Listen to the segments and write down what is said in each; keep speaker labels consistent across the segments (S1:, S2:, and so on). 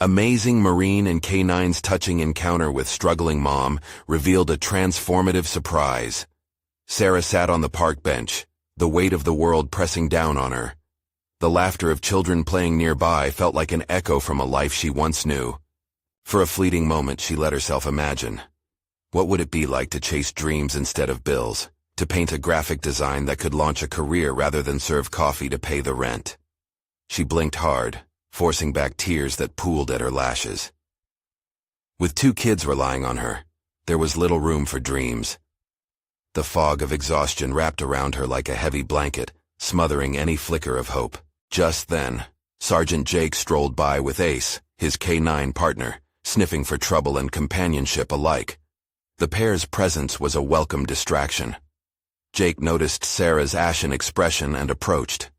S1: Amazing Marine and K9's touching encounter with struggling mom revealed a transformative surprise. Sarah sat on the park bench, the weight of the world pressing down on her. The laughter of children playing nearby felt like an echo from a life she once knew. For a fleeting moment, she let herself imagine. What would it be like to chase dreams instead of bills, to paint a graphic design that could launch a career rather than serve coffee to pay the rent? She blinked hard, forcing back tears that pooled at her lashes. With 2 kids relying on her, there was little room for dreams. The fog of exhaustion wrapped around her like a heavy blanket, smothering any flicker of hope. Just then, Sergeant Jake strolled by with Ace, his K9 partner, sniffing for trouble and companionship alike. The pair's presence was a welcome distraction. Jake noticed Sarah's ashen expression and approached.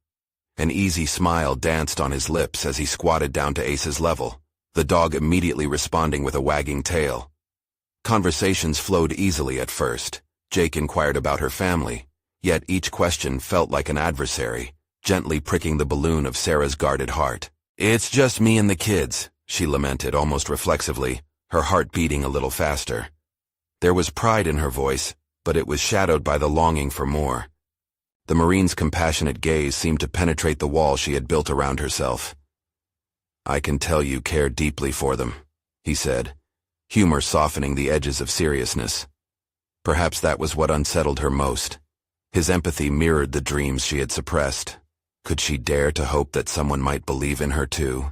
S1: An easy smile danced on his lips as he squatted down to Ace's level, the dog immediately responding with a wagging tail. Conversations flowed easily at first. Jake inquired about her family, yet each question felt like an adversary, gently pricking the balloon of Sarah's guarded heart. "It's just me and the kids," she lamented almost reflexively, her heart beating a little faster. There was pride in her voice, but it was shadowed by the longing for more. The Marine's compassionate gaze seemed to penetrate the wall she had built around herself. "I can tell you care deeply for them," he said, humor softening the edges of seriousness. Perhaps that was what unsettled her most. His empathy mirrored the dreams she had suppressed. Could she dare to hope that someone might believe in her too?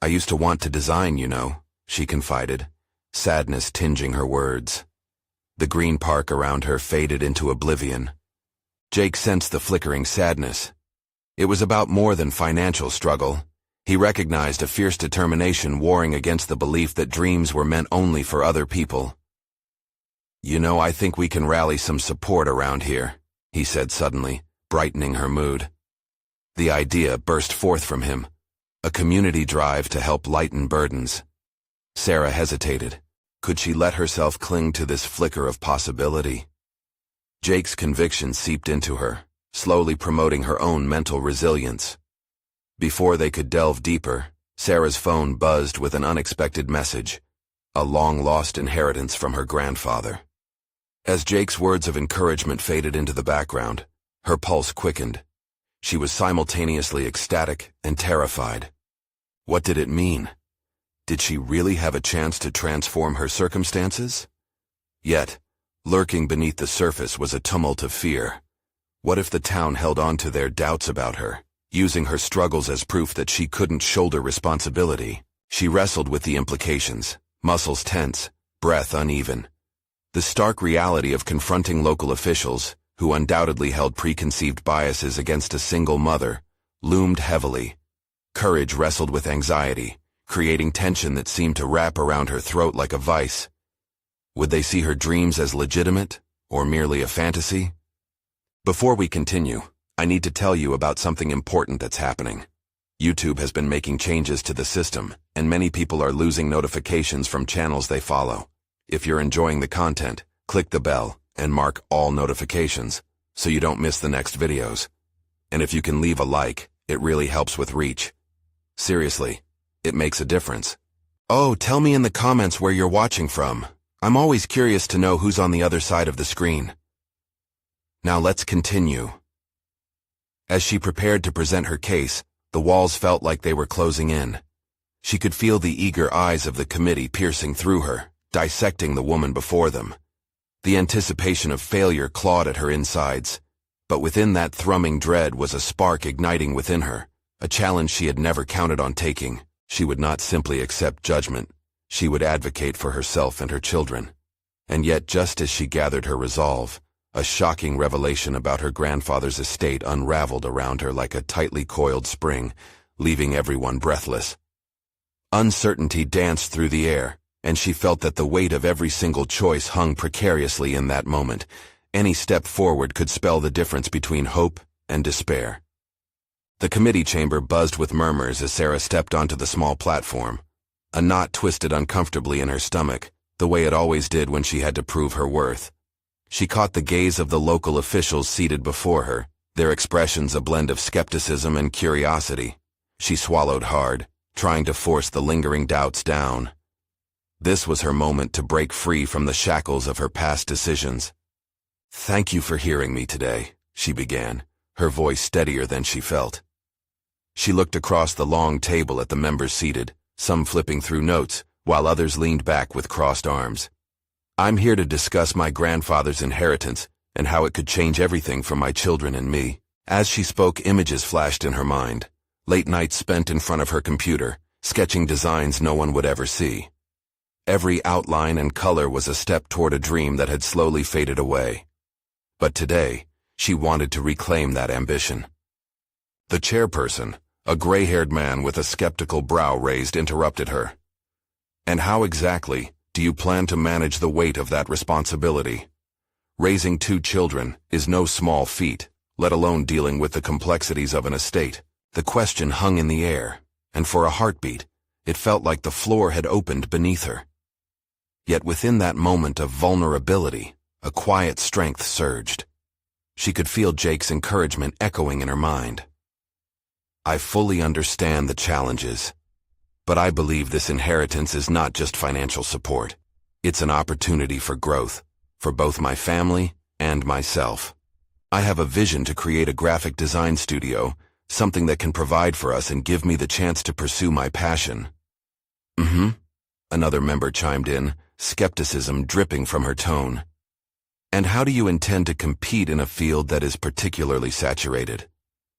S1: "I used to want to design, you know," she confided, sadness tinging her words. The green park around her faded into oblivion. Jake sensed the flickering sadness. It was about more than financial struggle. He recognized a fierce determination warring against the belief that dreams were meant only for other people. "You know, I think we can rally some support around here," he said suddenly, brightening her mood. The idea burst forth from him, a community drive to help lighten burdens. Sarah hesitated. Could she let herself cling to this flicker of possibility? Jake's conviction seeped into her, slowly promoting her own mental resilience. Before they could delve deeper, Sarah's phone buzzed with an unexpected message, a long-lost inheritance from her grandfather. As Jake's words of encouragement faded into the background, her pulse quickened. She was simultaneously ecstatic and terrified. What did it mean? Did she really have a chance to transform her circumstances? Yet, lurking beneath the surface was a tumult of fear. What if the town held on to their doubts about her, using her struggles as proof that she couldn't shoulder responsibility? She wrestled with the implications, muscles tense, breath uneven. The stark reality of confronting local officials, who undoubtedly held preconceived biases against a single mother, loomed heavily. Courage wrestled with anxiety, creating tension that seemed to wrap around her throat like a vice. Would they see her dreams as legitimate, or merely a fantasy? Before we continue, I need to tell you about something important that's happening. YouTube has been making changes to the system, and many people are losing notifications from channels they follow. If you're enjoying the content, click the bell and mark all notifications, so you don't miss the next videos. And if you can leave a like, it really helps with reach. Seriously, it makes a difference. Oh, tell me in the comments where you're watching from. I'm always curious to know who's on the other side of the screen. Now let's continue. As she prepared to present her case, the walls felt like they were closing in. She could feel the eager eyes of the committee piercing through her, dissecting the woman before them. The anticipation of failure clawed at her insides, but within that thrumming dread was a spark igniting within her, a challenge she had never counted on taking. She would not simply accept judgment. She would advocate for herself and her children. And yet, just as she gathered her resolve, a shocking revelation about her grandfather's estate unraveled around her like a tightly coiled spring, leaving everyone breathless. Uncertainty danced through the air, and she felt that the weight of every single choice hung precariously in that moment. Any step forward could spell the difference between hope and despair. The committee chamber buzzed with murmurs as Sarah stepped onto the small platform. A knot twisted uncomfortably in her stomach, the way it always did when she had to prove her worth. She caught the gaze of the local officials seated before her, their expressions a blend of skepticism and curiosity. She swallowed hard, trying to force the lingering doubts down. This was her moment to break free from the shackles of her past decisions. "Thank you for hearing me today," she began, her voice steadier than she felt. She looked across the long table at the members seated, some flipping through notes, while others leaned back with crossed arms. "I'm here to discuss my grandfather's inheritance and how it could change everything for my children and me." As she spoke, images flashed in her mind. Late nights spent in front of her computer, sketching designs no one would ever see. Every outline and color was a step toward a dream that had slowly faded away. But today, she wanted to reclaim that ambition. The chairperson, a gray-haired man with a skeptical brow raised, interrupted her. "And how exactly do you plan to manage the weight of that responsibility? Raising 2 children is no small feat, let alone dealing with the complexities of an estate." The question hung in the air, and for a heartbeat, it felt like the floor had opened beneath her. Yet within that moment of vulnerability, a quiet strength surged. She could feel Jake's encouragement echoing in her mind. "I fully understand the challenges, but I believe this inheritance is not just financial support. It's an opportunity for growth, for both my family and myself. I have a vision to create a graphic design studio, something that can provide for us and give me the chance to pursue my passion." Another member chimed in, skepticism dripping from her tone. "And how do you intend to compete in a field that is particularly saturated?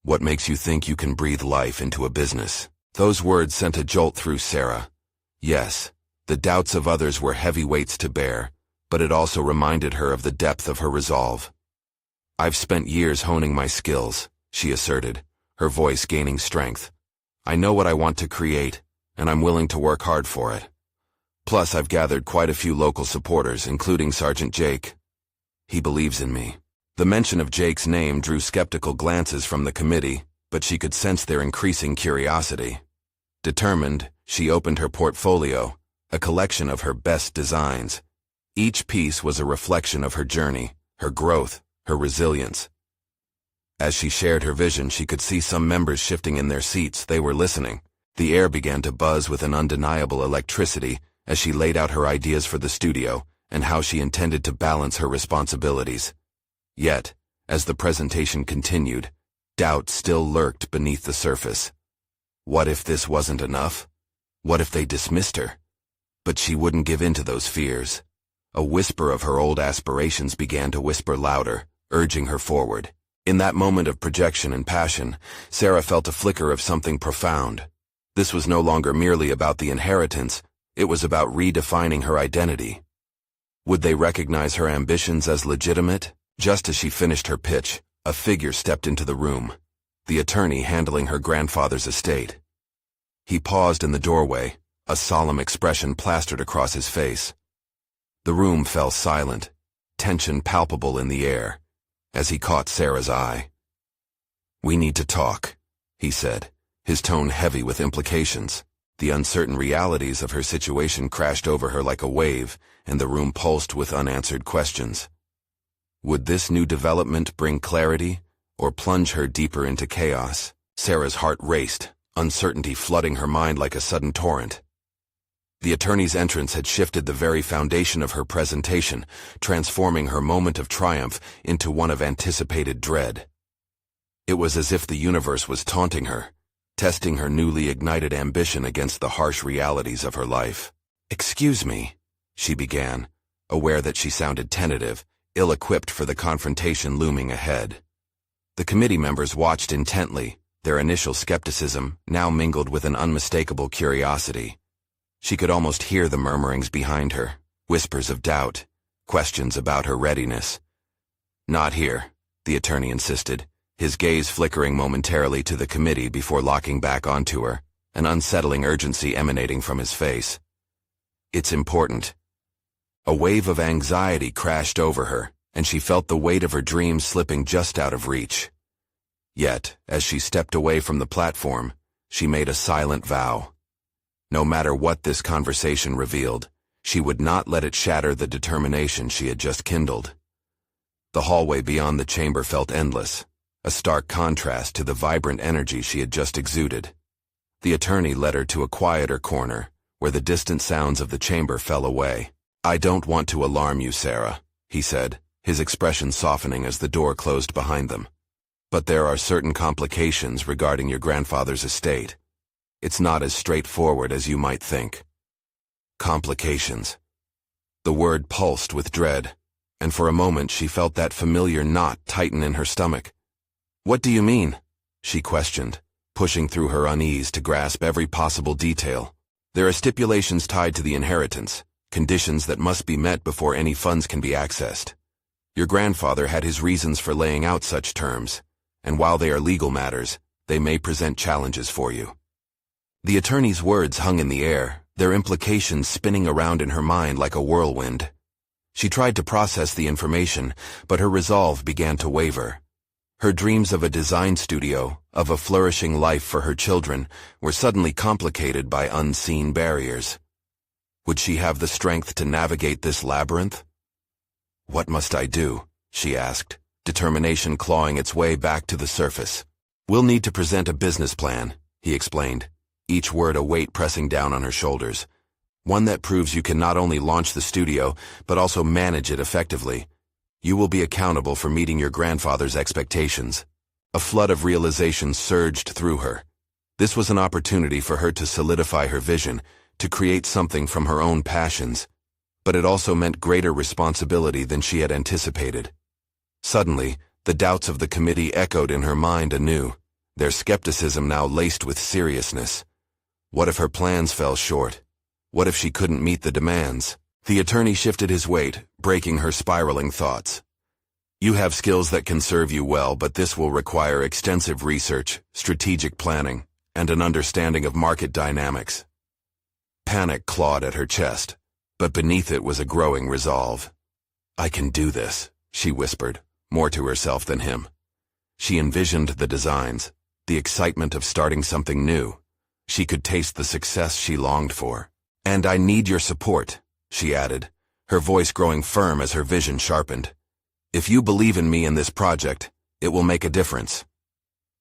S1: What makes you think you can breathe life into a business?" Those words sent a jolt through Sarah. Yes, the doubts of others were heavy weights to bear, but it also reminded her of the depth of her resolve. "I've spent years honing my skills," she asserted, her voice gaining strength. "I know what I want to create, and I'm willing to work hard for it. Plus, I've gathered quite a few local supporters, including Sergeant Jake. He believes in me." The mention of Jake's name drew skeptical glances from the committee, but she could sense their increasing curiosity. Determined, she opened her portfolio, a collection of her best designs. Each piece was a reflection of her journey, her growth, her resilience. As she shared her vision, she could see some members shifting in their seats. They were listening. The air began to buzz with an undeniable electricity as she laid out her ideas for the studio and how she intended to balance her responsibilities. Yet, as the presentation continued, doubt still lurked beneath the surface. What if this wasn't enough? What if they dismissed her? But she wouldn't give in to those fears. A whisper of her old aspirations began to whisper louder, urging her forward. In that moment of projection and passion, Sarah felt a flicker of something profound. This was no longer merely about the inheritance, it was about redefining her identity. Would they recognize her ambitions as legitimate? Just as she finished her pitch, a figure stepped into the room, the attorney handling her grandfather's estate. He paused in the doorway, a solemn expression plastered across his face. The room fell silent, tension palpable in the air, as he caught Sarah's eye. "We need to talk," he said, his tone heavy with implications. The uncertain realities of her situation crashed over her like a wave, and the room pulsed with unanswered questions. Would this new development bring clarity, or plunge her deeper into chaos? Sarah's heart raced, uncertainty flooding her mind like a sudden torrent. The attorney's entrance had shifted the very foundation of her presentation, transforming her moment of triumph into one of anticipated dread. It was as if the universe was taunting her, testing her newly ignited ambition against the harsh realities of her life. "Excuse me," she began, aware that she sounded tentative, ill-equipped for the confrontation looming ahead. The committee members watched intently, their initial skepticism now mingled with an unmistakable curiosity. She could almost hear the murmurings behind her, whispers of doubt, questions about her readiness. "Not here," the attorney insisted, his gaze flickering momentarily to the committee before locking back onto her, an unsettling urgency emanating from his face. "It's important." A wave of anxiety crashed over her, and she felt the weight of her dreams slipping just out of reach. Yet, as she stepped away from the platform, she made a silent vow. No matter what this conversation revealed, she would not let it shatter the determination she had just kindled. The hallway beyond the chamber felt endless, a stark contrast to the vibrant energy she had just exuded. The attorney led her to a quieter corner, where the distant sounds of the chamber fell away. "I don't want to alarm you, Sarah," he said, his expression softening as the door closed behind them. "But there are certain complications regarding your grandfather's estate. It's not as straightforward as you might think." Complications. The word pulsed with dread, and for a moment she felt that familiar knot tighten in her stomach. "What do you mean?" she questioned, pushing through her unease to grasp every possible detail. "There are stipulations tied to the inheritance, conditions that must be met before any funds can be accessed. Your grandfather had his reasons for laying out such terms, and while they are legal matters, they may present challenges for you." The attorney's words hung in the air, their implications spinning around in her mind like a whirlwind. She tried to process the information, but her resolve began to waver. Her dreams of a design studio, of a flourishing life for her children, were suddenly complicated by unseen barriers. Would she have the strength to navigate this labyrinth? "What must I do?" she asked, determination clawing its way back to the surface. "We'll need to present a business plan," he explained, each word a weight pressing down on her shoulders. "One that proves you can not only launch the studio, but also manage it effectively. You will be accountable for meeting your grandfather's expectations." A flood of realization surged through her. This was an opportunity for her to solidify her vision, to create something from her own passions. But it also meant greater responsibility than she had anticipated. Suddenly, the doubts of the committee echoed in her mind anew, their skepticism now laced with seriousness. What if her plans fell short? What if she couldn't meet the demands? The attorney shifted his weight, breaking her spiraling thoughts. "You have skills that can serve you well, but this will require extensive research, strategic planning, and an understanding of market dynamics." Panic clawed at her chest, but beneath it was a growing resolve. "I can do this," she whispered, more to herself than him. She envisioned the designs, the excitement of starting something new. She could taste the success she longed for. "And I need your support," she added, her voice growing firm as her vision sharpened. "If you believe in me in this project, it will make a difference."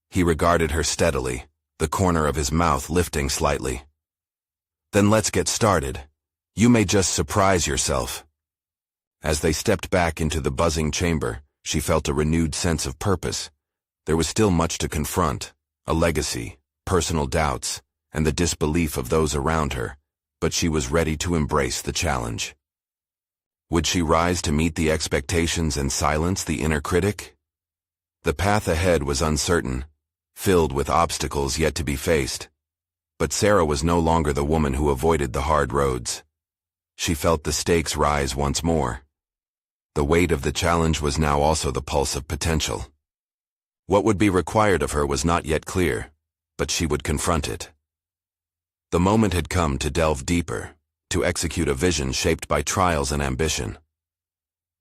S1: He regarded her steadily, the corner of his mouth lifting slightly. "Then let's get started. You may just surprise yourself." As they stepped back into the buzzing chamber, she felt a renewed sense of purpose. There was still much to confront, a legacy, personal doubts, and the disbelief of those around her, but she was ready to embrace the challenge. Would she rise to meet the expectations and silence the inner critic? The path ahead was uncertain, filled with obstacles yet to be faced. But Sarah was no longer the woman who avoided the hard roads. She felt the stakes rise once more. The weight of the challenge was now also the pulse of potential. What would be required of her was not yet clear, but she would confront it. The moment had come to delve deeper, to execute a vision shaped by trials and ambition.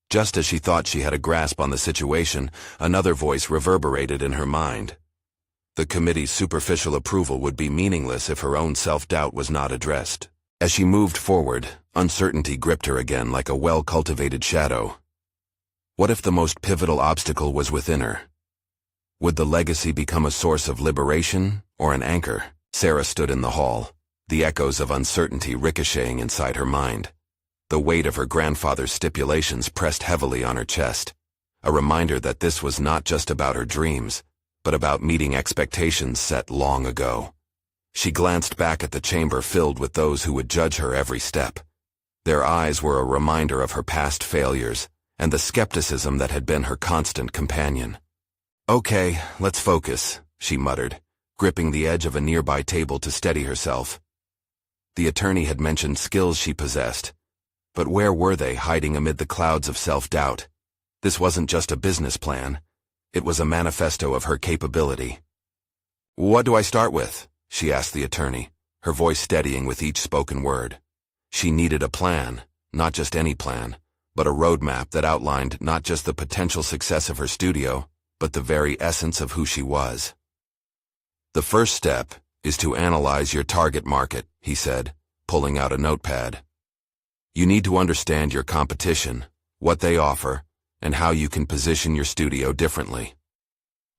S1: Just as she thought she had a grasp on the situation, another voice reverberated in her mind. The committee's superficial approval would be meaningless if her own self-doubt was not addressed. As she moved forward, uncertainty gripped her again like a well-cultivated shadow. What if the most pivotal obstacle was within her? Would the legacy become a source of liberation or an anchor? Sarah stood in the hall, the echoes of uncertainty ricocheting inside her mind. The weight of her grandfather's stipulations pressed heavily on her chest, a reminder that this was not just about her dreams, but about meeting expectations set long ago. She glanced back at the chamber filled with those who would judge her every step. Their eyes were a reminder of her past failures and the skepticism that had been her constant companion. "Okay, let's focus," she muttered, gripping the edge of a nearby table to steady herself. The attorney had mentioned skills she possessed, but where were they hiding amid the clouds of self-doubt? This wasn't just a business plan. It was a manifesto of her capability. "What do I start with?" she asked the attorney, her voice steadying with each spoken word. She needed a plan, not just any plan, but a roadmap that outlined not just the potential success of her studio, but the very essence of who she was. "The first step is to analyze your target market," he said, pulling out a notepad. "You need to understand your competition, what they offer, and how you can position your studio differently."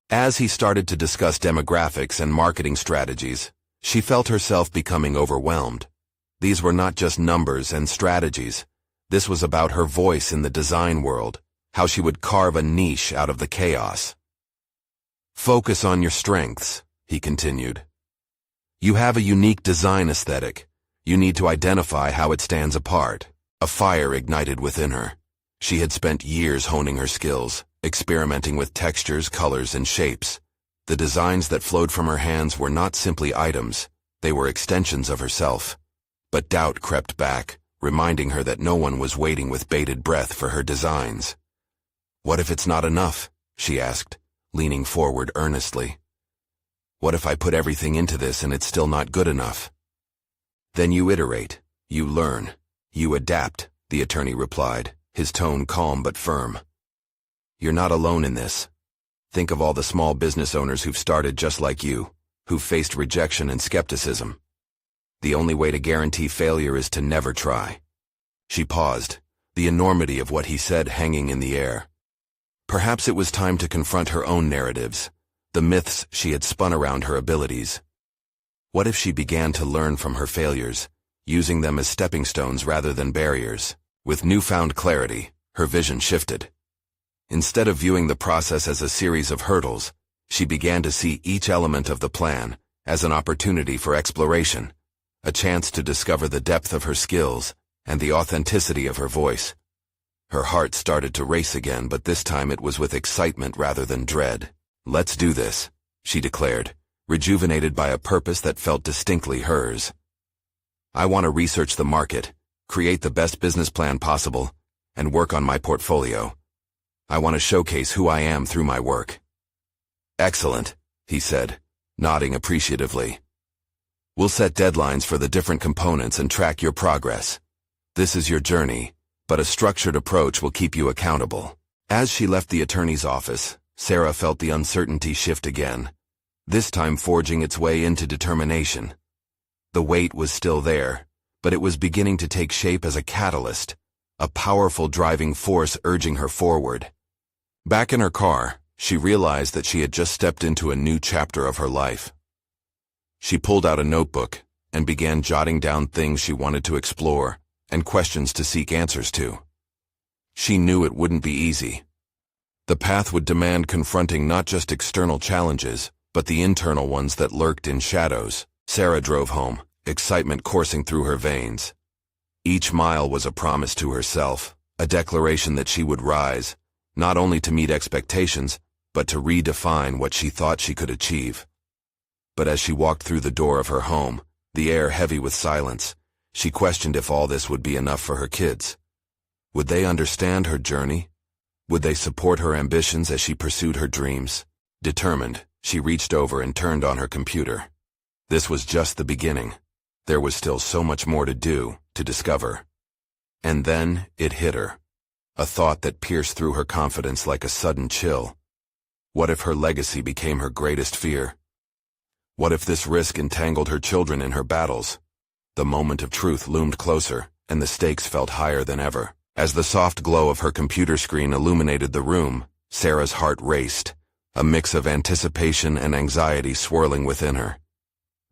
S1: As he started to discuss demographics and marketing strategies, She felt herself becoming overwhelmed. These were not just numbers and strategies. This was about her voice in the design world, how she would carve a niche out of the chaos. Focus on your strengths, he continued. You have a unique design aesthetic. You need to identify how it stands apart. A fire ignited within her. She had spent years honing her skills, experimenting with textures, colors, and shapes. The designs that flowed from her hands were not simply items, they were extensions of herself. But doubt crept back, reminding her that no one was waiting with bated breath for her designs. What if it's not enough? She asked, leaning forward earnestly. What if I put everything into this and it's still not good enough? Then you iterate, you learn, you adapt, the attorney replied, his tone calm but firm. You're not alone in this. Think of all the small business owners who've started just like you, who've faced rejection and skepticism. The only way to guarantee failure is to never try. She paused, the enormity of what he said hanging in the air. Perhaps it was time to confront her own narratives, the myths she had spun around her abilities. What if she began to learn from her failures, using them as stepping stones rather than barriers? With newfound clarity, her vision shifted. Instead of viewing the process as a series of hurdles, she began to see each element of the plan as an opportunity for exploration, a chance to discover the depth of her skills and the authenticity of her voice. Her heart started to race again, but this time it was with excitement rather than dread. Let's do this, she declared, rejuvenated by a purpose that felt distinctly hers. I want to research the market, create the best business plan possible, and work on my portfolio. I want to showcase who I am through my work. Excellent, he said, nodding appreciatively. We'll set deadlines for the different components and track your progress. This is your journey, but a structured approach will keep you accountable. As she left the attorney's office, Sarah felt the uncertainty shift again, this time forging its way into determination. The weight was still there, but it was beginning to take shape as a catalyst, a powerful driving force urging her forward. Back in her car, she realized that she had just stepped into a new chapter of her life. She pulled out a notebook and began jotting down things she wanted to explore and questions to seek answers to. She knew it wouldn't be easy. The path would demand confronting not just external challenges, but the internal ones that lurked in shadows. Sarah drove home, excitement coursing through her veins. Each mile was a promise to herself, a declaration that she would rise, not only to meet expectations, but to redefine what she thought she could achieve. But as she walked through the door of her home, the air heavy with silence, she questioned if all this would be enough for her kids. Would they understand her journey? Would they support her ambitions as she pursued her dreams? Determined, she reached over and turned on her computer. This was just the beginning. There was still so much more to do, to discover. And then it hit her. A thought that pierced through her confidence like a sudden chill. What if her legacy became her greatest fear? What if this risk entangled her children in her battles? The moment of truth loomed closer, and the stakes felt higher than ever. As the soft glow of her computer screen illuminated the room, Sarah's heart raced, a mix of anticipation and anxiety swirling within her.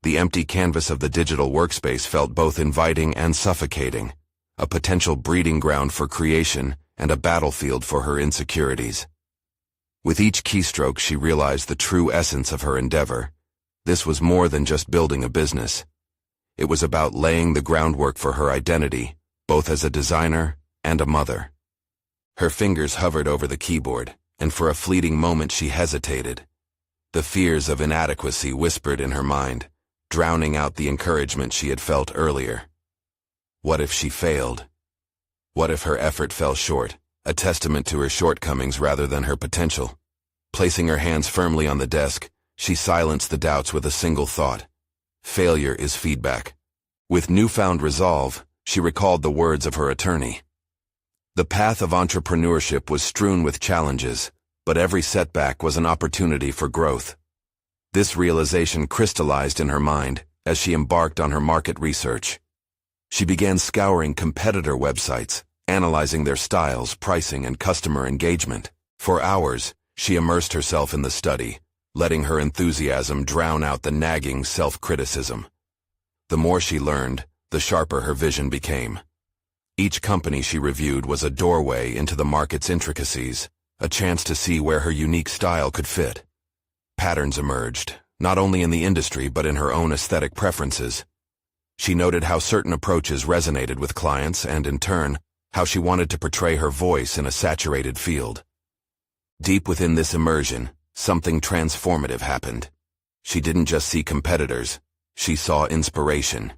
S1: The empty canvas of the digital workspace felt both inviting and suffocating, a potential breeding ground for creation and a battlefield for her insecurities. With each keystroke, she realized the true essence of her endeavor. This was more than just building a business. It was about laying the groundwork for her identity, both as a designer and a mother. Her fingers hovered over the keyboard, and for a fleeting moment she hesitated. The fears of inadequacy whispered in her mind, drowning out the encouragement she had felt earlier. What if she failed? What if her effort fell short, a testament to her shortcomings rather than her potential? Placing her hands firmly on the desk, she silenced the doubts with a single thought. Failure is feedback. With newfound resolve, she recalled the words of her attorney. The path of entrepreneurship was strewn with challenges, but every setback was an opportunity for growth. This realization crystallized in her mind as she embarked on her market research. She began scouring competitor websites, analyzing their styles, pricing, and customer engagement. For hours, she immersed herself in the study, letting her enthusiasm drown out the nagging self-criticism. The more she learned, the sharper her vision became. Each company she reviewed was a doorway into the market's intricacies, a chance to see where her unique style could fit. Patterns emerged, not only in the industry but in her own aesthetic preferences. She noted how certain approaches resonated with clients and, in turn, how she wanted to portray her voice in a saturated field. Deep within this immersion, something transformative happened. She didn't just see competitors, she saw inspiration.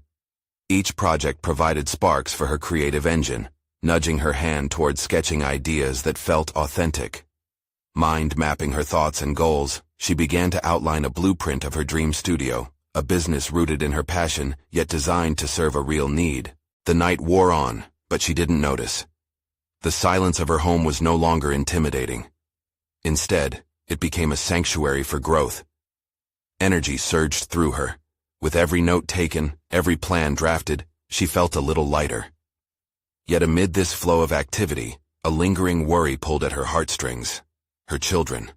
S1: Each project provided sparks for her creative engine, nudging her hand toward sketching ideas that felt authentic. Mind mapping her thoughts and goals, she began to outline a blueprint of her dream studio, a business rooted in her passion, yet designed to serve a real need. The night wore on, but she didn't notice. The silence of her home was no longer intimidating. Instead, it became a sanctuary for growth. Energy surged through her. With every note taken, every plan drafted, she felt a little lighter. Yet amid this flow of activity, a lingering worry pulled at her heartstrings. Her children.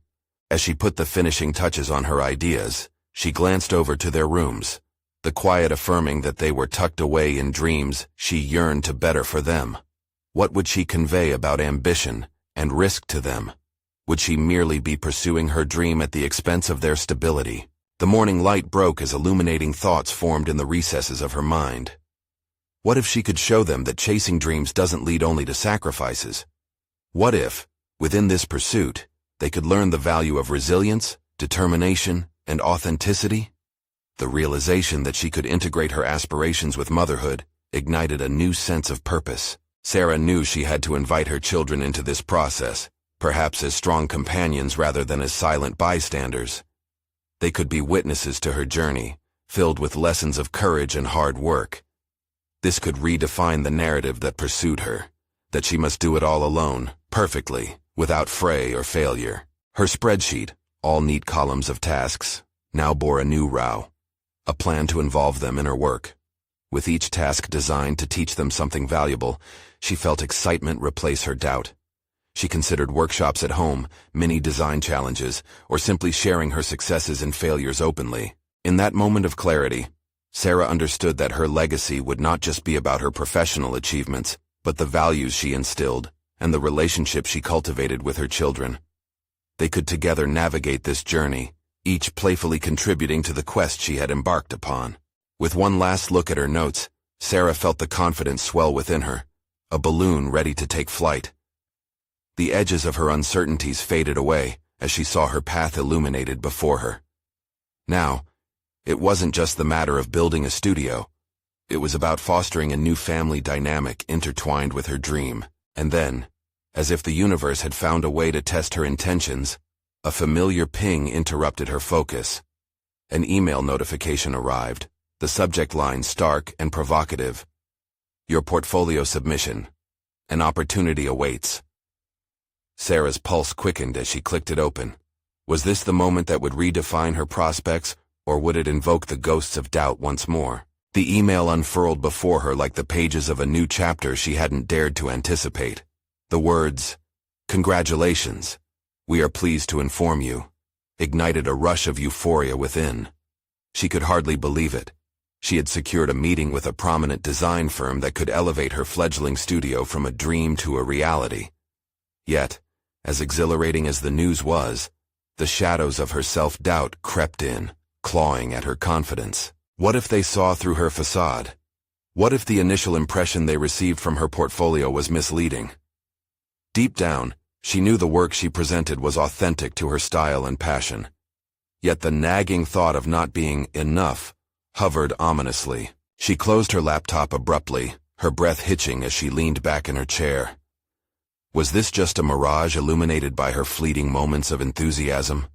S1: As she put the finishing touches on her ideas, she glanced over to their rooms, the quiet affirming that they were tucked away in dreams she yearned to better for them. What would she convey about ambition and risk to them? Would she merely be pursuing her dream at the expense of their stability? The morning light broke as illuminating thoughts formed in the recesses of her mind. What if she could show them that chasing dreams doesn't lead only to sacrifices? What if, within this pursuit, they could learn the value of resilience, determination, and authenticity? The realization that she could integrate her aspirations with motherhood ignited a new sense of purpose. Sarah knew she had to invite her children into this process, perhaps as strong companions rather than as silent bystanders. They could be witnesses to her journey, filled with lessons of courage and hard work. This could redefine the narrative that pursued her, that she must do it all alone, perfectly, without fray or failure. Her spreadsheet, all neat columns of tasks, now bore a new row, a plan to involve them in her work. With each task designed to teach them something valuable, she felt excitement replace her doubt. She considered workshops at home, mini design challenges, or simply sharing her successes and failures openly. In that moment of clarity, Sarah understood that her legacy would not just be about her professional achievements, but the values she instilled and the relationship she cultivated with her children. They could together navigate this journey, each playfully contributing to the quest she had embarked upon. With one last look at her notes, Sarah felt the confidence swell within her, a balloon ready to take flight. The edges of her uncertainties faded away as she saw her path illuminated before her. Now, it wasn't just the matter of building a studio. It was about fostering a new family dynamic intertwined with her dream. And then, as if the universe had found a way to test her intentions, a familiar ping interrupted her focus. An email notification arrived, the subject line stark and provocative. Your portfolio submission. An opportunity awaits. Sarah's pulse quickened as she clicked it open. Was this the moment that would redefine her prospects, or would it invoke the ghosts of doubt once more? The email unfurled before her like the pages of a new chapter she hadn't dared to anticipate. The words, "Congratulations, we are pleased to inform you," ignited a rush of euphoria within. She could hardly believe it. She had secured a meeting with a prominent design firm that could elevate her fledgling studio from a dream to a reality. Yet, as exhilarating as the news was, the shadows of her self-doubt crept in, clawing at her confidence. What if they saw through her facade? What if the initial impression they received from her portfolio was misleading? Deep down, she knew the work she presented was authentic to her style and passion. Yet the nagging thought of not being enough hovered ominously. She closed her laptop abruptly, her breath hitching as she leaned back in her chair. Was this just a mirage illuminated by her fleeting moments of enthusiasm?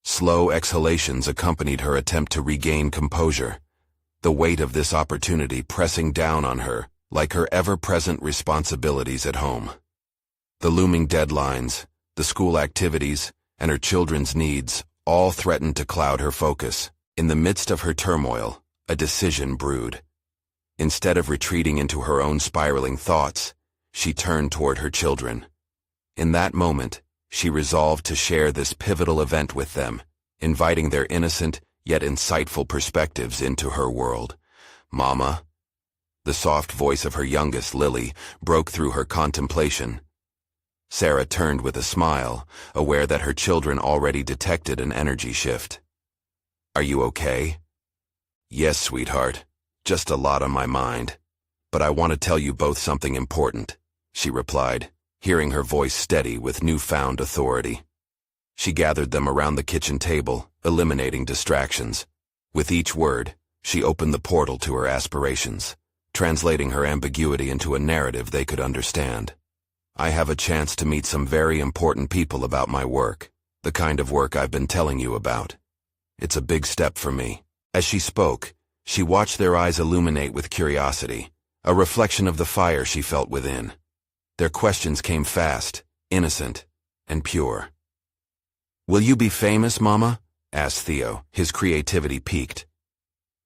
S1: Slow exhalations accompanied her attempt to regain composure, the weight of this opportunity pressing down on her like her ever-present responsibilities at home. The looming deadlines, the school activities, and her children's needs all threatened to cloud her focus. In the midst of her turmoil, a decision brewed. Instead of retreating into her own spiraling thoughts, she turned toward her children. In that moment, she resolved to share this pivotal event with them, inviting their innocent yet insightful perspectives into her world. "Mama," the soft voice of her youngest, Lily, broke through her contemplation. Sarah turned with a smile, aware that her children already detected an energy shift. "Are you okay?" "Yes, sweetheart. Just a lot on my mind. But I want to tell you both something important," she replied, hearing her voice steady with newfound authority. She gathered them around the kitchen table, eliminating distractions. With each word, she opened the portal to her aspirations, translating her ambiguity into a narrative they could understand. "I have a chance to meet some very important people about my work, the kind of work I've been telling you about. It's a big step for me." As she spoke, she watched their eyes illuminate with curiosity, a reflection of the fire she felt within. Their questions came fast, innocent, and pure. "Will you be famous, Mama?" asked Theo, his creativity piqued.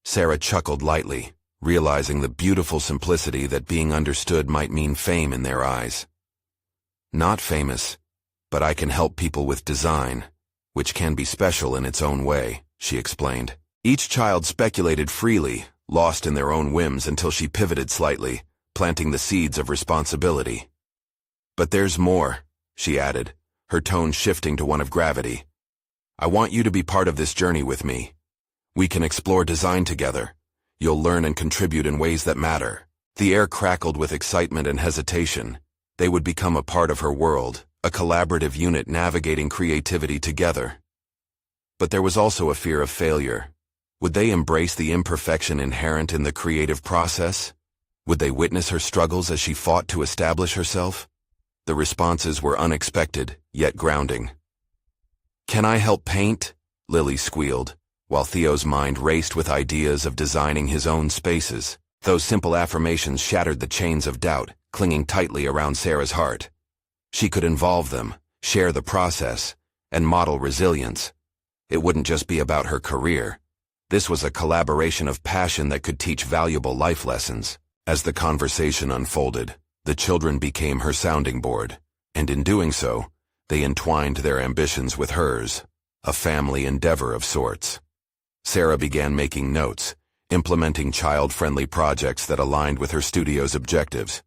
S1: Sarah chuckled lightly, realizing the beautiful simplicity that being understood might mean fame in their eyes. "Not famous, but I can help people with design, which can be special in its own way," she explained. Each child speculated freely, lost in their own whims until she pivoted slightly, planting the seeds of responsibility. "But there's more," she added, her tone shifting to one of gravity. "I want you to be part of this journey with me. We can explore design together. You'll learn and contribute in ways that matter." The air crackled with excitement and hesitation. They would become a part of her world, a collaborative unit navigating creativity together. But there was also a fear of failure. Would they embrace the imperfection inherent in the creative process? Would they witness her struggles as she fought to establish herself? The responses were unexpected, yet grounding. "Can I help paint?" Lily squealed, while Theo's mind raced with ideas of designing his own spaces. Those simple affirmations shattered the chains of doubt, clinging tightly around Sarah's heart. She could involve them, share the process, and model resilience. It wouldn't just be about her career. This was a collaboration of passion that could teach valuable life lessons. As the conversation unfolded, the children became her sounding board, and in doing so, they entwined their ambitions with hers, a family endeavor of sorts. Sarah began making notes, implementing child-friendly projects that aligned with her studio's objectives.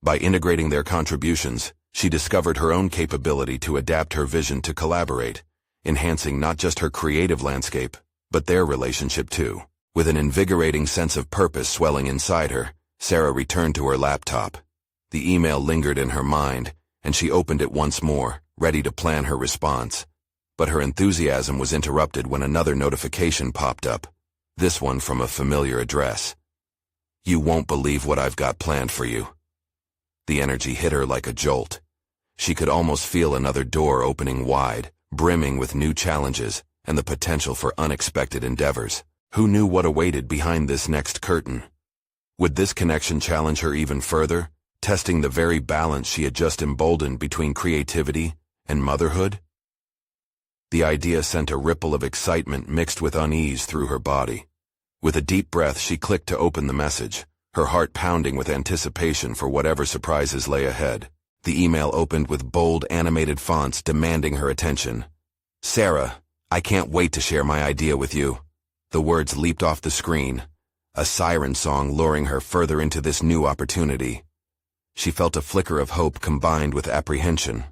S1: By integrating their contributions, she discovered her own capability to adapt her vision to collaborate, enhancing not just her creative landscape, but their relationship too. With an invigorating sense of purpose swelling inside her, Sarah returned to her laptop. The email lingered in her mind, and she opened it once more, ready to plan her response. But her enthusiasm was interrupted when another notification popped up, this one from a familiar address. "You won't believe what I've got planned for you." The energy hit her like a jolt. She could almost feel another door opening wide, brimming with new challenges and the potential for unexpected endeavors. Who knew what awaited behind this next curtain? Would this connection challenge her even further, testing the very balance she had just emboldened between creativity and motherhood? The idea sent a ripple of excitement mixed with unease through her body. With a deep breath, she clicked to open the message, her heart pounding with anticipation for whatever surprises lay ahead. The email opened with bold, animated fonts demanding her attention. "Sarah, I can't wait to share my idea with you." The words leaped off the screen, a siren song luring her further into this new opportunity. She felt a flicker of hope combined with apprehension.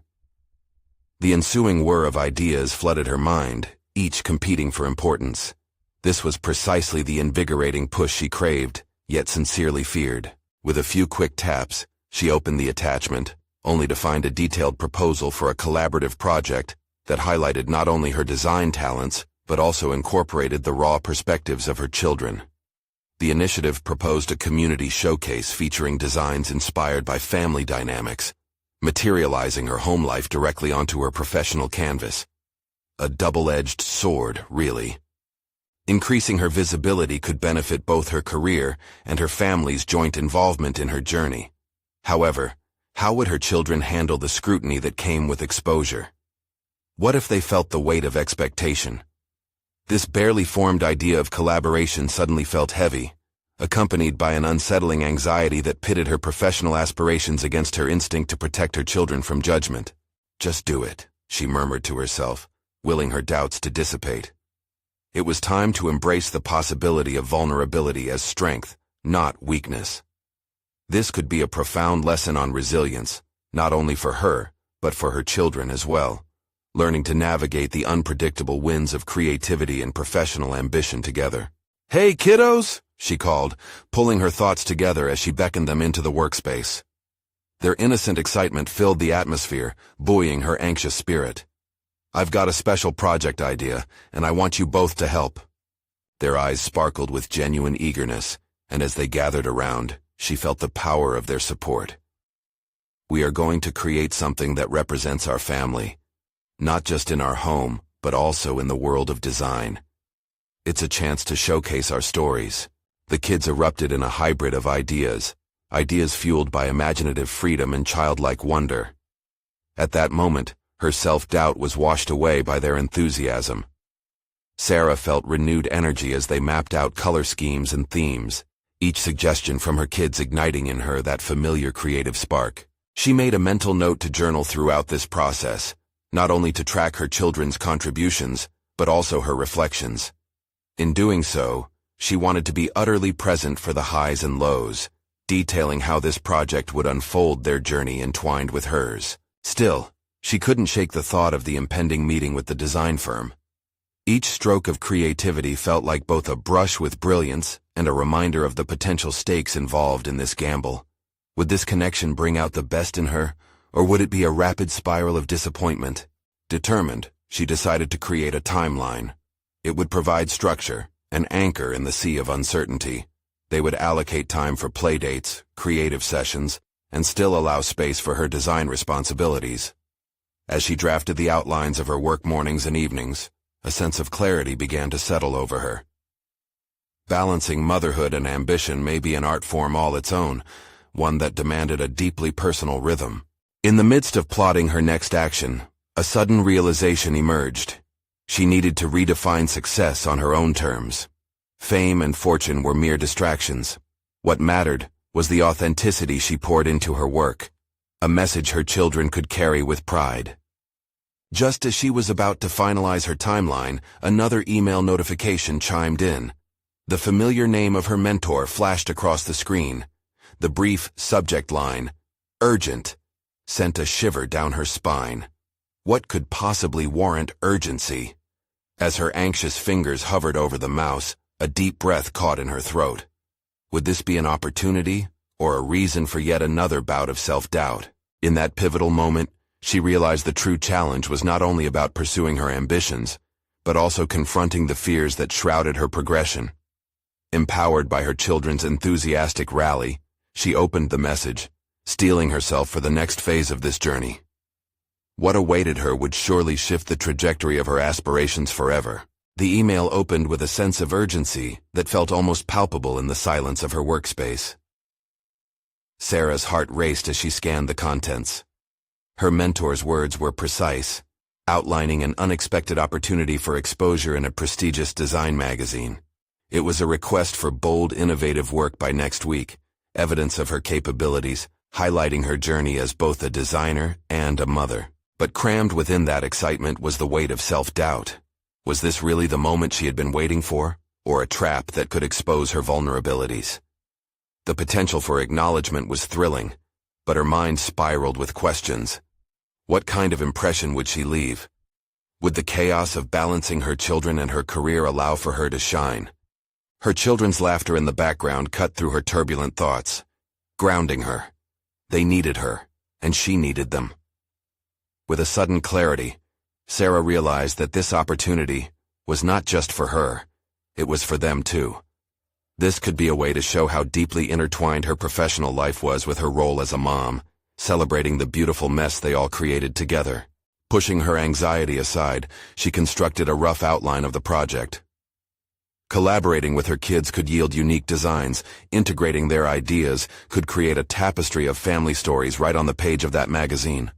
S1: The ensuing whir of ideas flooded her mind, each competing for importance. This was precisely the invigorating push she craved, yet sincerely feared. With a few quick taps, she opened the attachment, only to find a detailed proposal for a collaborative project that highlighted not only her design talents, but also incorporated the raw perspectives of her children. The initiative proposed a community showcase featuring designs inspired by family dynamics, materializing her home life directly onto her professional canvas. A double-edged sword, really. Increasing her visibility could benefit both her career and her family's joint involvement in her journey. However, how would her children handle the scrutiny that came with exposure? What if they felt the weight of expectation? This barely formed idea of collaboration suddenly felt heavy, accompanied by an unsettling anxiety that pitted her professional aspirations against her instinct to protect her children from judgment. "Just do it," she murmured to herself, willing her doubts to dissipate. It was time to embrace the possibility of vulnerability as strength, not weakness. This could be a profound lesson on resilience, not only for her, but for her children as well, learning to navigate the unpredictable winds of creativity and professional ambition together. "Hey, kiddos," she called, pulling her thoughts together as she beckoned them into the workspace. Their innocent excitement filled the atmosphere, buoying her anxious spirit. "I've got a special project idea, and I want you both to help." Their eyes sparkled with genuine eagerness, and as they gathered around, she felt the power of their support. "We are going to create something that represents our family, not just in our home, but also in the world of design. It's a chance to showcase our stories." The kids erupted in a hybrid of ideas fueled by imaginative freedom and childlike wonder. At that moment, her self-doubt was washed away by their enthusiasm. Sarah felt renewed energy as they mapped out color schemes and themes, each suggestion from her kids igniting in her that familiar creative spark. She made a mental note to journal throughout this process, not only to track her children's contributions, but also her reflections. In doing so, she wanted to be utterly present for the highs and lows, detailing how this project would unfold, their journey entwined with hers. Still, she couldn't shake the thought of the impending meeting with the design firm. Each stroke of creativity felt like both a brush with brilliance and a reminder of the potential stakes involved in this gamble. Would this connection bring out the best in her, or would it be a rapid spiral of disappointment? Determined, she decided to create a timeline. It would provide structure, an anchor in the sea of uncertainty. They would allocate time for playdates, creative sessions, and still allow space for her design responsibilities. As she drafted the outlines of her work mornings and evenings, a sense of clarity began to settle over her. Balancing motherhood and ambition may be an art form all its own, one that demanded a deeply personal rhythm. In the midst of plotting her next action, a sudden realization emerged. She needed to redefine success on her own terms. Fame and fortune were mere distractions. What mattered was the authenticity she poured into her work, a message her children could carry with pride. Just as she was about to finalize her timeline, another email notification chimed in. The familiar name of her mentor flashed across the screen. The brief subject line, "Urgent," sent a shiver down her spine. What could possibly warrant urgency? As her anxious fingers hovered over the mouse, a deep breath caught in her throat. Would this be an opportunity, or a reason for yet another bout of self-doubt? In that pivotal moment, she realized the true challenge was not only about pursuing her ambitions, but also confronting the fears that shrouded her progression. Empowered by her children's enthusiastic rally, she opened the message, steeling herself for the next phase of this journey. What awaited her would surely shift the trajectory of her aspirations forever. The email opened with a sense of urgency that felt almost palpable in the silence of her workspace. Sarah's heart raced as she scanned the contents. Her mentor's words were precise, outlining an unexpected opportunity for exposure in a prestigious design magazine. It was a request for bold, innovative work by next week, evidence of her capabilities, highlighting her journey as both a designer and a mother. But crammed within that excitement was the weight of self-doubt. Was this really the moment she had been waiting for, or a trap that could expose her vulnerabilities? The potential for acknowledgement was thrilling, but her mind spiraled with questions. What kind of impression would she leave? Would the chaos of balancing her children and her career allow for her to shine? Her children's laughter in the background cut through her turbulent thoughts, grounding her. They needed her, and she needed them. With a sudden clarity, Sarah realized that this opportunity was not just for her, it was for them too. This could be a way to show how deeply intertwined her professional life was with her role as a mom, celebrating the beautiful mess they all created together. Pushing her anxiety aside, she constructed a rough outline of the project. Collaborating with her kids could yield unique designs. Integrating their ideas could create a tapestry of family stories right on the page of that magazine.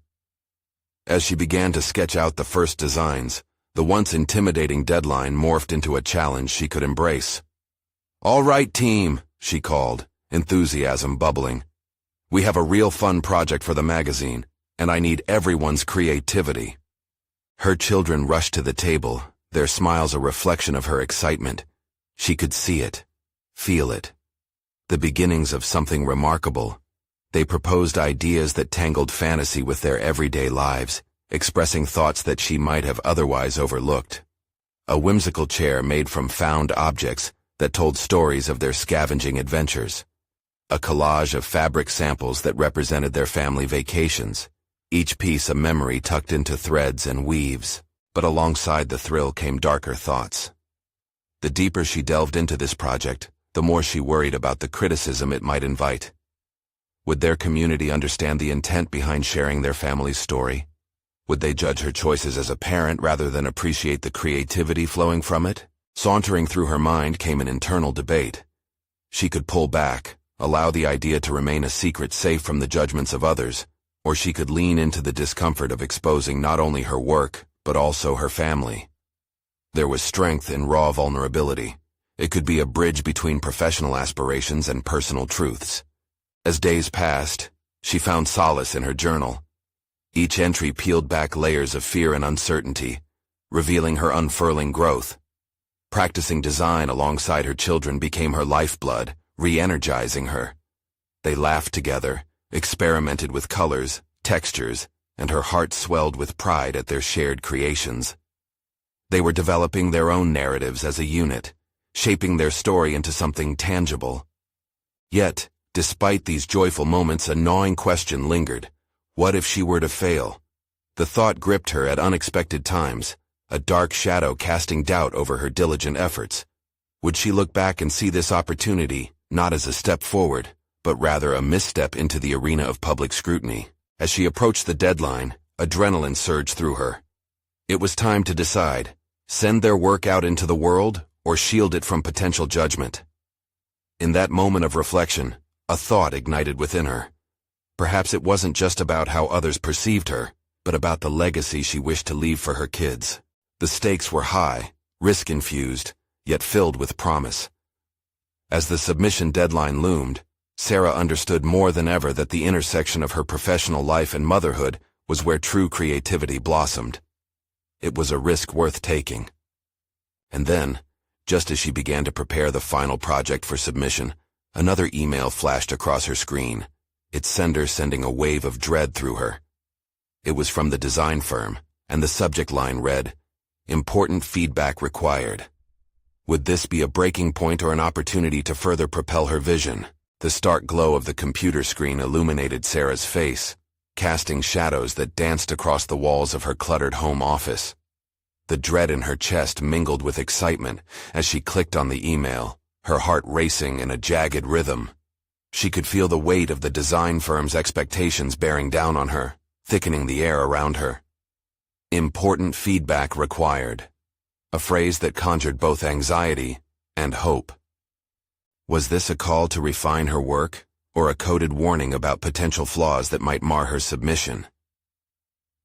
S1: As she began to sketch out the first designs, the once intimidating deadline morphed into a challenge she could embrace. "All right, team," she called, enthusiasm bubbling. "We have a real fun project for the magazine, and I need everyone's creativity." Her children rushed to the table, their smiles a reflection of her excitement. She could see it, feel it. The beginnings of something remarkable. They proposed ideas that tangled fantasy with their everyday lives, expressing thoughts that she might have otherwise overlooked. A whimsical chair made from found objects that told stories of their scavenging adventures. A collage of fabric samples that represented their family vacations, each piece a memory tucked into threads and weaves. But alongside the thrill came darker thoughts. The deeper she delved into this project, the more she worried about the criticism it might invite. Would their community understand the intent behind sharing their family's story? Would they judge her choices as a parent rather than appreciate the creativity flowing from it? Sauntering through her mind came an internal debate. She could pull back, allow the idea to remain a secret safe from the judgments of others, or she could lean into the discomfort of exposing not only her work, but also her family. There was strength in raw vulnerability. It could be a bridge between professional aspirations and personal truths. As days passed, she found solace in her journal. Each entry peeled back layers of fear and uncertainty, revealing her unfurling growth. Practicing design alongside her children became her lifeblood, re-energizing her. They laughed together, experimented with colors, textures, and her heart swelled with pride at their shared creations. They were developing their own narratives as a unit, shaping their story into something tangible. Yet, despite these joyful moments, a gnawing question lingered. What if she were to fail? The thought gripped her at unexpected times, a dark shadow casting doubt over her diligent efforts. Would she look back and see this opportunity, not as a step forward, but rather a misstep into the arena of public scrutiny? As she approached the deadline, adrenaline surged through her. It was time to decide, send their work out into the world, or shield it from potential judgment. In that moment of reflection, a thought ignited within her. Perhaps it wasn't just about how others perceived her, but about the legacy she wished to leave for her kids. The stakes were high, risk-infused, yet filled with promise. As the submission deadline loomed, Sarah understood more than ever that the intersection of her professional life and motherhood was where true creativity blossomed. It was a risk worth taking. And then, just as she began to prepare the final project for submission, another email flashed across her screen, its sender sending a wave of dread through her. It was from the design firm, and the subject line read, "Important feedback required." Would this be a breaking point or an opportunity to further propel her vision? The stark glow of the computer screen illuminated Sarah's face, casting shadows that danced across the walls of her cluttered home office. The dread in her chest mingled with excitement as she clicked on the email, her heart racing in a jagged rhythm. She could feel the weight of the design firm's expectations bearing down on her, thickening the air around her. Important feedback required. A phrase that conjured both anxiety and hope. Was this a call to refine her work, or a coded warning about potential flaws that might mar her submission?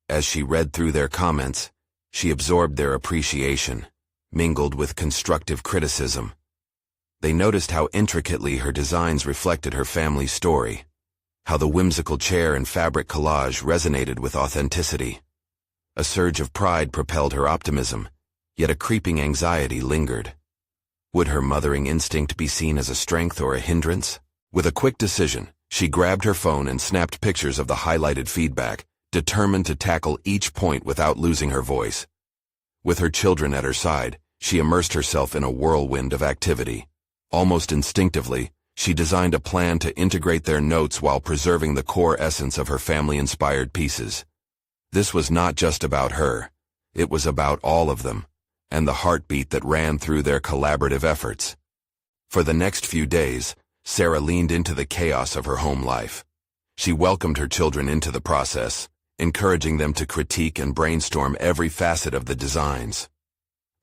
S1: As she read through their comments, she absorbed their appreciation, mingled with constructive criticism. They noticed how intricately her designs reflected her family's story, how the whimsical chair and fabric collage resonated with authenticity. A surge of pride propelled her optimism, yet a creeping anxiety lingered. Would her mothering instinct be seen as a strength or a hindrance? With a quick decision, she grabbed her phone and snapped pictures of the highlighted feedback, determined to tackle each point without losing her voice. With her children at her side, she immersed herself in a whirlwind of activity. Almost instinctively, she designed a plan to integrate their notes while preserving the core essence of her family-inspired pieces. This was not just about her. It was about all of them, and the heartbeat that ran through their collaborative efforts. For the next few days, Sarah leaned into the chaos of her home life. She welcomed her children into the process, encouraging them to critique and brainstorm every facet of the designs.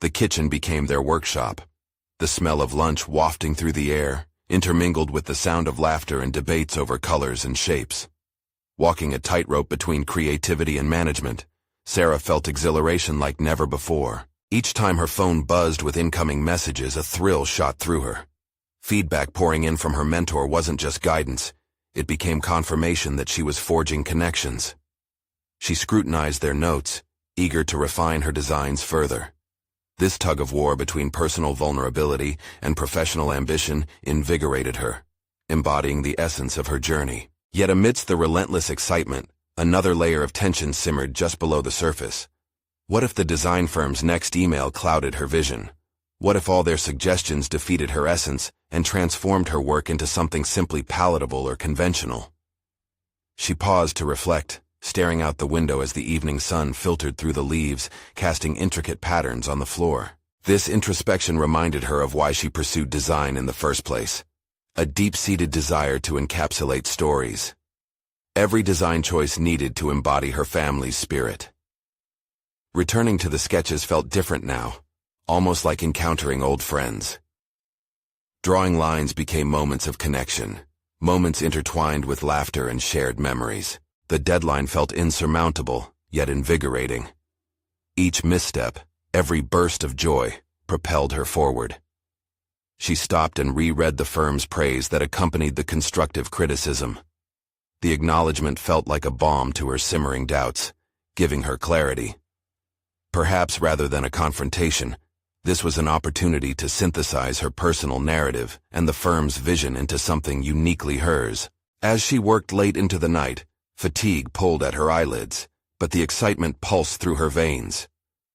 S1: The kitchen became their workshop, the smell of lunch wafting through the air, intermingled with the sound of laughter and debates over colors and shapes. Walking a tightrope between creativity and management, Sarah felt exhilaration like never before. Each time her phone buzzed with incoming messages, a thrill shot through her. Feedback pouring in from her mentor wasn't just guidance, it became confirmation that she was forging connections. She scrutinized their notes, eager to refine her designs further. This tug-of-war between personal vulnerability and professional ambition invigorated her, embodying the essence of her journey. Yet amidst the relentless excitement, another layer of tension simmered just below the surface. What if the design firm's next email clouded her vision? What if all their suggestions defeated her essence and transformed her work into something simply palatable or conventional? She paused to reflect, staring out the window as the evening sun filtered through the leaves, casting intricate patterns on the floor. This introspection reminded her of why she pursued design in the first place. A deep-seated desire to encapsulate stories. Every design choice needed to embody her family's spirit. Returning to the sketches felt different now, almost like encountering old friends. Drawing lines became moments of connection, moments intertwined with laughter and shared memories. The deadline felt insurmountable, yet invigorating. Each misstep, every burst of joy, propelled her forward. She stopped and reread the firm's praise that accompanied the constructive criticism. The acknowledgement felt like a balm to her simmering doubts, giving her clarity. Perhaps rather than a confrontation, this was an opportunity to synthesize her personal narrative and the firm's vision into something uniquely hers. As she worked late into the night, fatigue pulled at her eyelids, but the excitement pulsed through her veins.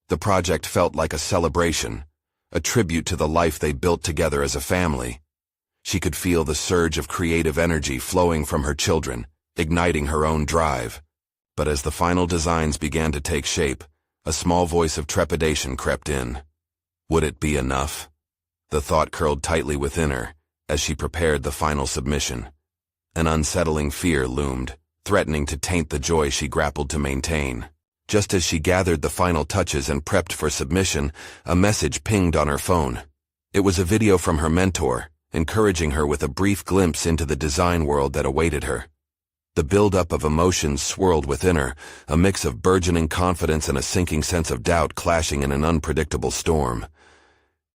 S1: The project felt like a celebration, a tribute to the life they built together as a family. She could feel the surge of creative energy flowing from her children, igniting her own drive. But as the final designs began to take shape, a small voice of trepidation crept in. Would it be enough? The thought curled tightly within her as she prepared the final submission. An unsettling fear loomed, threatening to taint the joy she grappled to maintain. Just as she gathered the final touches and prepped for submission, a message pinged on her phone. It was a video from her mentor, encouraging her with a brief glimpse into the design world that awaited her. The buildup of emotions swirled within her, a mix of burgeoning confidence and a sinking sense of doubt clashing in an unpredictable storm.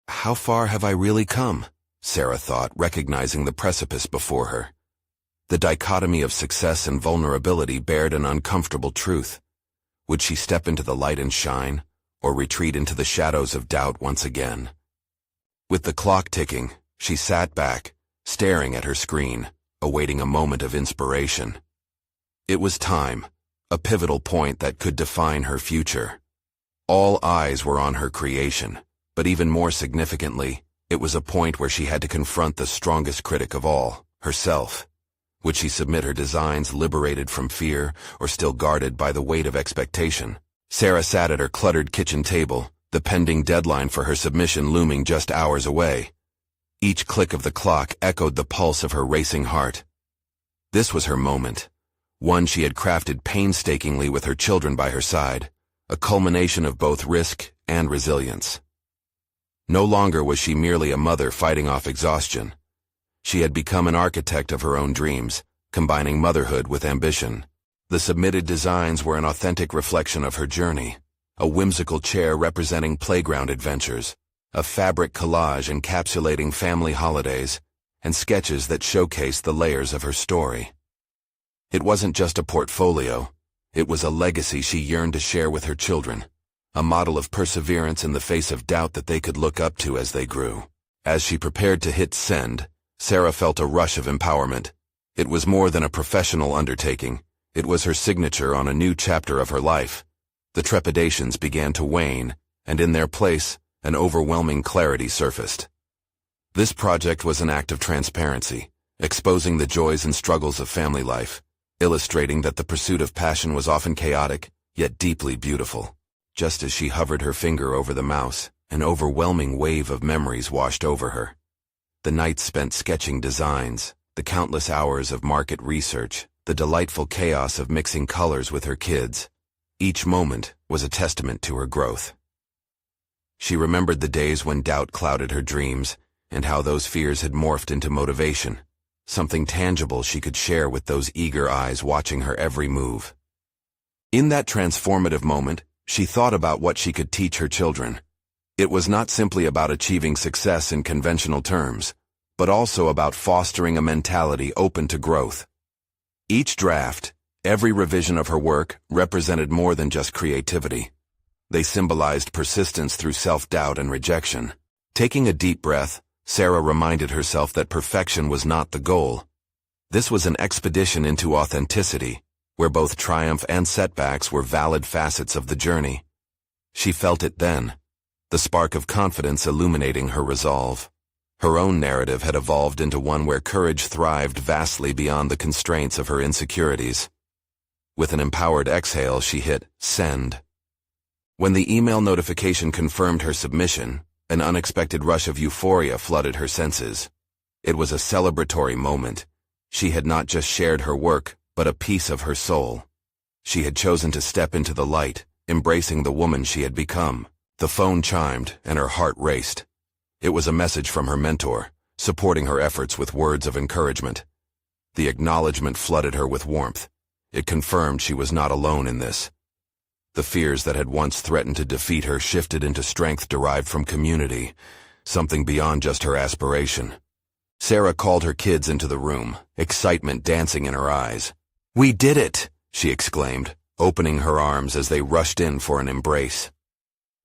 S1: How far have I really come? Sarah thought, recognizing the precipice before her. The dichotomy of success and vulnerability bared an uncomfortable truth. Would she step into the light and shine, or retreat into the shadows of doubt once again? With the clock ticking, she sat back, staring at her screen, awaiting a moment of inspiration. It was time, a pivotal point that could define her future. All eyes were on her creation, but even more significantly, it was a point where she had to confront the strongest critic of all, herself. Would she submit her designs liberated from fear, or still guarded by the weight of expectation? Sarah sat at her cluttered kitchen table, the pending deadline for her submission looming just hours away. Each click of the clock echoed the pulse of her racing heart. This was her moment, one she had crafted painstakingly with her children by her side, a culmination of both risk and resilience. No longer was she merely a mother fighting off exhaustion. She had become an architect of her own dreams, combining motherhood with ambition. The submitted designs were an authentic reflection of her journey, a whimsical chair representing playground adventures, a fabric collage encapsulating family holidays, and sketches that showcased the layers of her story. It wasn't just a portfolio, it was a legacy she yearned to share with her children, a model of perseverance in the face of doubt that they could look up to as they grew. As she prepared to hit send, Sarah felt a rush of empowerment. It was more than a professional undertaking. It was her signature on a new chapter of her life. The trepidations began to wane, and in their place, an overwhelming clarity surfaced. This project was an act of transparency, exposing the joys and struggles of family life, illustrating that the pursuit of passion was often chaotic, yet deeply beautiful. Just as she hovered her finger over the mouse, an overwhelming wave of memories washed over her. The nights spent sketching designs, the countless hours of market research, the delightful chaos of mixing colors with her kids. Each moment was a testament to her growth. She remembered the days when doubt clouded her dreams, and how those fears had morphed into motivation, something tangible she could share with those eager eyes watching her every move. In that transformative moment, she thought about what she could teach her children. It was not simply about achieving success in conventional terms, but also about fostering a mentality open to growth. Each draft, every revision of her work represented more than just creativity. They symbolized persistence through self-doubt and rejection. Taking a deep breath, Sarah reminded herself that perfection was not the goal. This was an expedition into authenticity, where both triumph and setbacks were valid facets of the journey. She felt it then, the spark of confidence illuminating her resolve. Her own narrative had evolved into one where courage thrived vastly beyond the constraints of her insecurities. With an empowered exhale, she hit send. When the email notification confirmed her submission, an unexpected rush of euphoria flooded her senses. It was a celebratory moment. She had not just shared her work, but a piece of her soul. She had chosen to step into the light, embracing the woman she had become. The phone chimed, and her heart raced. It was a message from her mentor, supporting her efforts with words of encouragement. The acknowledgement flooded her with warmth. It confirmed she was not alone in this. The fears that had once threatened to defeat her shifted into strength derived from community, something beyond just her aspiration. Sarah called her kids into the room, excitement dancing in her eyes. "We did it!" she exclaimed, opening her arms as they rushed in for an embrace.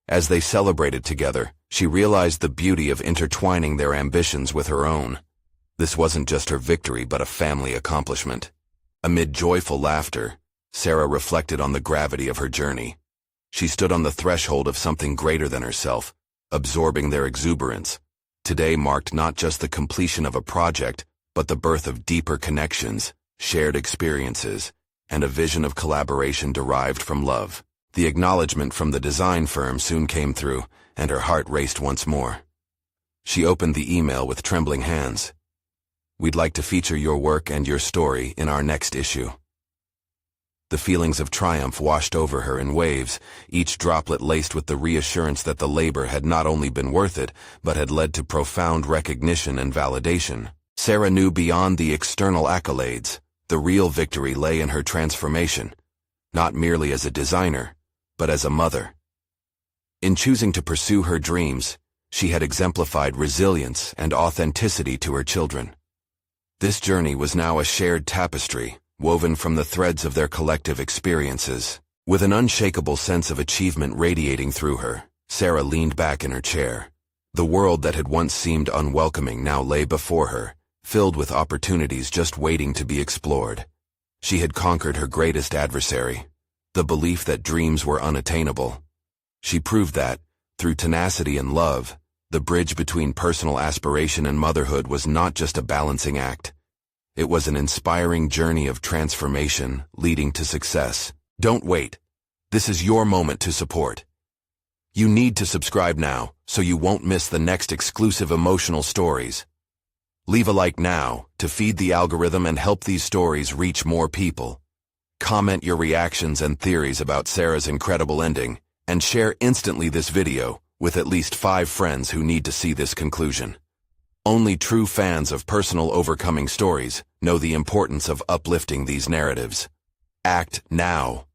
S1: As they celebrated together, she realized the beauty of intertwining their ambitions with her own. This wasn't just her victory, but a family accomplishment. Amid joyful laughter, Sarah reflected on the gravity of her journey. She stood on the threshold of something greater than herself, absorbing their exuberance. Today marked not just the completion of a project, but the birth of deeper connections, shared experiences, and a vision of collaboration derived from love. The acknowledgement from the design firm soon came through, and her heart raced once more. She opened the email with trembling hands. "We'd like to feature your work and your story in our next issue." The feelings of triumph washed over her in waves, each droplet laced with the reassurance that the labor had not only been worth it, but had led to profound recognition and validation. Sarah knew beyond the external accolades, the real victory lay in her transformation, not merely as a designer, but as a mother. In choosing to pursue her dreams, she had exemplified resilience and authenticity to her children. This journey was now a shared tapestry, woven from the threads of their collective experiences. With an unshakable sense of achievement radiating through her, Sarah leaned back in her chair. The world that had once seemed unwelcoming now lay before her, filled with opportunities just waiting to be explored. She had conquered her greatest adversary, the belief that dreams were unattainable. She proved that, through tenacity and love, the bridge between personal aspiration and motherhood was not just a balancing act. It was an inspiring journey of transformation leading to success. Don't wait. This is your moment to support. You need to subscribe now so you won't miss the next exclusive emotional stories. Leave a like now to feed the algorithm and help these stories reach more people. Comment your reactions and theories about Sarah's incredible ending, and share instantly this video with at least 5 friends who need to see this conclusion. Only true fans of personal overcoming stories know the importance of uplifting these narratives. Act now.